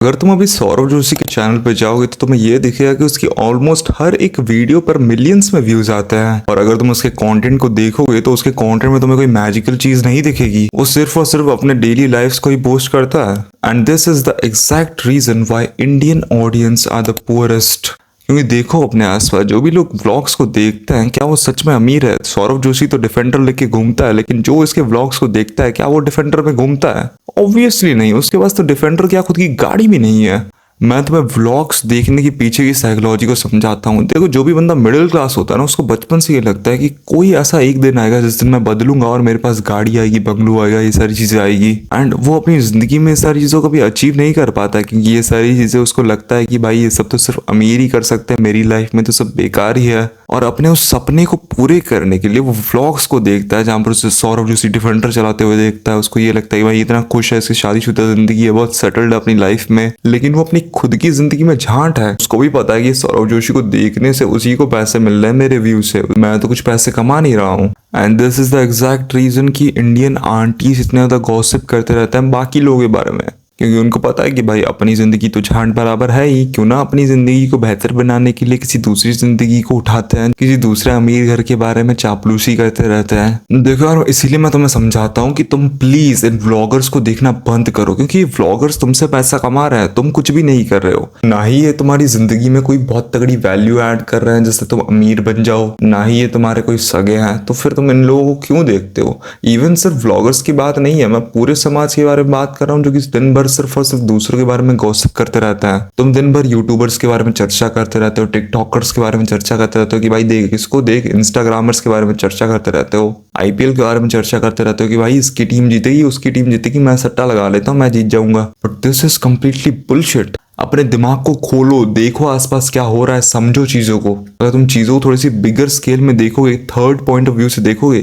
अगर तुम अभी सौरव जोशी के चैनल पे जाओगे तो तुम्हें ये दिखेगा कि उसकी ऑलमोस्ट हर एक वीडियो पर मिलियंस में व्यूज आते हैं। और अगर तुम उसके कंटेंट को देखोगे तो उसके कंटेंट में तुम्हें कोई मैजिकल चीज नहीं दिखेगी। वो सिर्फ और सिर्फ अपने डेली लाइफ्स को ही पोस्ट करता है। And this is the exact reason why Indian audience are the poorest. क्योंकि देखो अपने आसपास जो भी लोग व्लॉग्स को देखते हैं, क्या वो सच में अमीर है? सौरव जोशी तो डिफेंडर लेके घूमता है, लेकिन जो इसके व्लॉग्स को देखता है क्या वो डिफेंडर में घूमता है? ऑब्वियसली नहीं। उसके पास तो डिफेंडर क्या खुद की गाड़ी भी नहीं है। मैं तुम्हें व्लॉग्स देखने के पीछे की साइकोलॉजी को समझाता हूँ। देखो, जो भी बंदा मिडिल क्लास होता है ना, उसको बचपन से ये लगता है कि कोई ऐसा एक दिन आएगा जिस दिन मैं बदलूंगा और मेरे पास गाड़ी आएगी, बंगलो आएगा, ये सारी चीजें आएगी। एंड वो अपनी जिंदगी में सारी चीजों को भी अचीव नहीं कर पाता, क्योंकि ये सारी चीजें उसको लगता है कि भाई ये सब तो सिर्फ अमीर ही कर सकते हैं, मेरी लाइफ में तो सब बेकार ही है। और अपने उस सपने को पूरे करने के लिए वो व्लॉग्स को देखता है जहां पर उसे सौरव जोशी डिफेंडर चलाते हुए देखता है। उसको ये लगता है कि भाई इतना खुश है, इसकी शादीशुदा जिंदगी है, बहुत सेटल्ड है अपनी लाइफ में। लेकिन वो अपनी खुद की जिंदगी में झांट है। उसको भी पता है कि सौरव जोशी को देखने से उसी को पैसे मिल रहे हैं मेरे व्यू से, मैं तो कुछ पैसे कमा नहीं रहा हूँ। And this is the exact reason कि इंडियन आंटीज इतने ज्यादा गॉसिप करते रहते हैं बाकी लोगों के बारे में, क्योंकि उनको पता है कि भाई अपनी जिंदगी तो झांट बराबर है ही, क्यों ना अपनी जिंदगी को बेहतर बनाने के लिए किसी दूसरी जिंदगी को उठाते हैं, किसी दूसरे अमीर घर के बारे में चापलूसी करते रहते हैं। देखो यार, इसीलिए मैं तुम्हें समझाता हूँ कि तुम प्लीज इन व्लॉगर्स को देखना बंद करो, क्योंकि व्लॉगर्स तुमसे पैसा कमा रहे हैं, तुम कुछ भी नहीं कर रहे हो। ना ही ये तुम्हारी जिंदगी में कोई बहुत तगड़ी वैल्यू ऐड कर रहे हैं जिससे तुम अमीर बन जाओ, ना ही ये तुम्हारे कोई सगे हैं, तो फिर तुम इन लोगों को क्यों देखते हो? इवन सिर्फ व्लॉगर्स की बात नहीं है, मैं पूरे समाज के बारे में बात कर रहा हूँ जो कि दिन भर सिर्फ और सिर्फ दूसरों के बारे में गॉसिप करते रहता है। तुम दिन भर यूट्यूबर्स के बारे में चर्चा करते रहते हो, टिकटॉकर्स के बारे में चर्चा करते रहते हो कि भाई देख इसको देख, इंस्टाग्रामर्स के बारे में चर्चा करते रहते हो, आईपीएल के बारे में चर्चा करते रहते हो कि भाई इसकी टीम जीतेगी, उसकी टीम जीतेगी, मैं सट्टा लगा लेता हूँ, मैं जीत जाऊंगा। But this is completely bullshit. अपने दिमाग को खोलो, देखो आसपास क्या हो रहा है, समझो चीजों को। अगर तुम चीजों को थोड़ी सी बिगर स्केल में देखोगे, थर्ड पॉइंट ऑफ व्यू से देखोगे,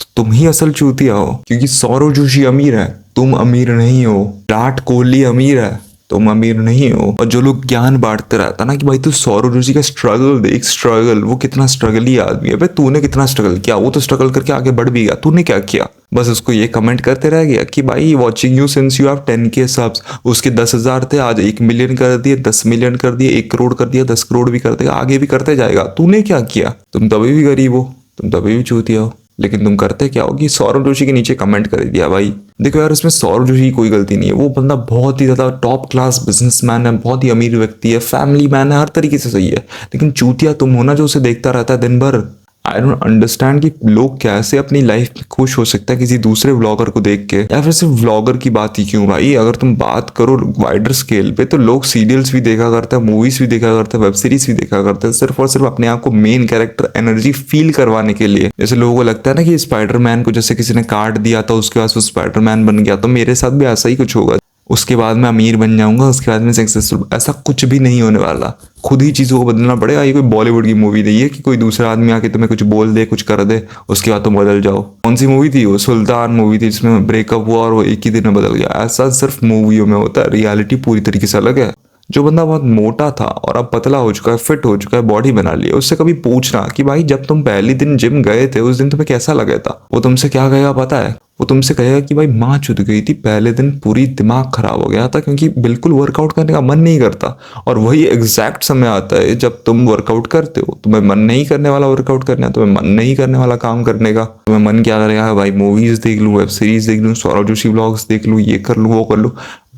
तो तुम ही असल चूतिया हो। क्योंकि सौरव जोशी अमीर है, तुम अमीर नहीं हो। विराट कोहली अमीर है, तुम अमीर नहीं हो। और जो लोग ज्ञान बांटते रहता ना कि भाई तू सौरव जोशी का स्ट्रगल देख, स्ट्रगल, वो कितना स्ट्रगली आदमी है। भाई तूने कितना स्ट्रगल किया? वो तो स्ट्रगल करके आगे बढ़ भी गया, तूने क्या किया? बस उसको ये कमेंट करते रह गया कि भाई watching you since you have 10K subs. उसके 10,000 थे, आज 1 मिलियन कर दिए, 10 मिलियन कर दिए, 1 करोड़ कर दिया, 10 करोड़ भी कर देगा, आगे भी करते जाएगा। तूने क्या किया? तुम तभी भी गरीब हो, तुम तभी भी चूतिया हो। लेकिन तुम करते क्या हो कि सौरव जोशी के नीचे कमेंट कर दिया। भाई देखो यार, इसमें सौरव जोशी की कोई गलती नहीं है। वो बंदा बहुत ही ज्यादा टॉप क्लास बिजनेसमैन है, बहुत ही अमीर व्यक्ति है, फैमिली मैन है, हर तरीके से सही है। लेकिन चूतिया तुम हो ना, जो उसे देखता रहता है दिन भर। आई डोंट अंडरस्टैंड कि लोग कैसे अपनी लाइफ में खुश हो सकते हैं किसी दूसरे व्लॉगर को देख के, या फिर सिर्फ व्लॉगर की बात ही क्यों। भाई अगर तुम बात करो वाइडर स्केल पे, तो लोग सीरियल्स भी देखा करते हैं, मूवीज भी देखा करते हैं, वेब सीरीज भी देखा करते हैं, सिर्फ और सिर्फ अपने आप को मेन कैरेक्टर एनर्जी फील करवाने के लिए। जैसे लोगों को लगता है ना कि स्पाइडरमैन को जैसे किसी ने काट दिया था, उसके बाद वो स्पाइडरमैन बन गया, तो मेरे साथ भी ऐसा ही कुछ होगा, उसके बाद मैं अमीर बन जाऊंगा, उसके बाद मैं सक्सेसफुल। ऐसा कुछ भी नहीं होने वाला। खुद ही चीजों को बदलना पड़ेगा। ये कोई बॉलीवुड की मूवी नहीं है कि कोई दूसरा आदमी आके तुम्हें कुछ बोल दे, कुछ कर दे, उसके बाद तुम बदल जाओ। कौन सी मूवी थी वो? सुल्तान मूवी थी, जिसमें ब्रेकअप हुआ और वो एक ही दिन में बदल गया। ऐसा सिर्फ मूवियों में होता है, रियलिटी पूरी तरीके से अलग है। जो बंदा बहुत मोटा था और अब पतला हो चुका है, फिट हो चुका है, बॉडी बना लिया, उससे कभी पूछना कि भाई जब तुम पहले दिन जिम गए थे उस दिन तुम्हें कैसा लगा था? वो तुमसे क्या कहेगा पता है? वो तुमसे कहेगा कि भाई माँ चुद गई थी, पहले दिन पूरी दिमाग खराब हो गया था, क्योंकि बिल्कुल वर्कआउट करने का मन नहीं करता। और वही एग्जैक्ट समय आता है जब तुम वर्कआउट करते हो, तुम्हें मन नहीं करने वाला वर्कआउट करना है, तुम्हें मन नहीं करने वाला काम करने का। तुम्हें मन क्या करेगा? भाई मूवीज देख लूँ, वेब सीरीज देख लूँ, सौरव जोशी व्लॉग्स देख लूँ, ये कर लूँ, वो कर लूँ।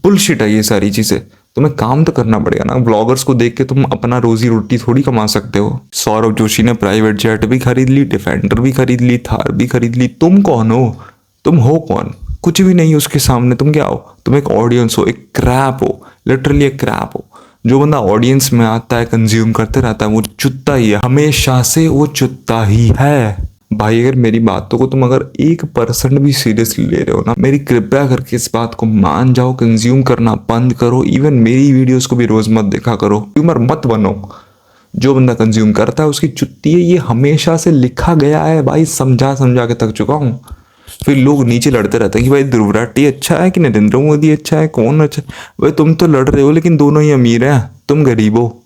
बुलशिट है ये सारी चीजें। तुम्हें काम तो करना पड़ेगा ना। ब्लॉगर्स को देख के तुम अपना रोजी रोटी थोड़ी कमा सकते हो। सौरव जोशी ने प्राइवेट जेट भी खरीद ली, डिफेंडर भी खरीद ली, थार भी खरीद ली। तुम कौन हो? तुम हो कौन? कुछ भी नहीं उसके सामने। तुम क्या हो? तुम एक ऑडियंस हो, एक क्रैप हो, लिटरली एक क्रैप हो। जो बंदा ऑडियंस में आता है, कंज्यूम करते रहता है, वो चुत्ता ही है, हमेशा से वो चुत्ता ही है। भाई अगर मेरी बातों को तुम अगर 1% भी सीरियसली ले रहे हो ना, मेरी कृपया करके इस बात को मान जाओ, कंज्यूम करना बंद करो। इवन मेरी वीडियोस को भी रोज मत देखा करो, कंज्यूमर मत बनो। जो बंदा कंज्यूम करता है उसकी चुत्ती है, ये हमेशा से लिखा गया है भाई। समझा समझा के थक चुका हूँ। फिर लोग नीचे लड़ते रहते हैं कि भाई ध्रुव राठी अच्छा है कि नरेंद्र मोदी अच्छा है, कौन अच्छा है? भाई तुम तो लड़ रहे हो, लेकिन दोनों ही अमीर हैं, तुम गरीब हो।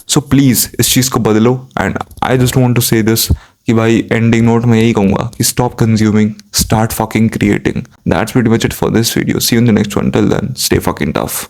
सो प्लीज इस चीज को बदलो। And I just want to say this कि भाई एंडिंग नोट में यही कहूंगा कि stop consuming, start fucking creating. That's pretty much it for this video. See you in the next one. Till then stay fucking tough.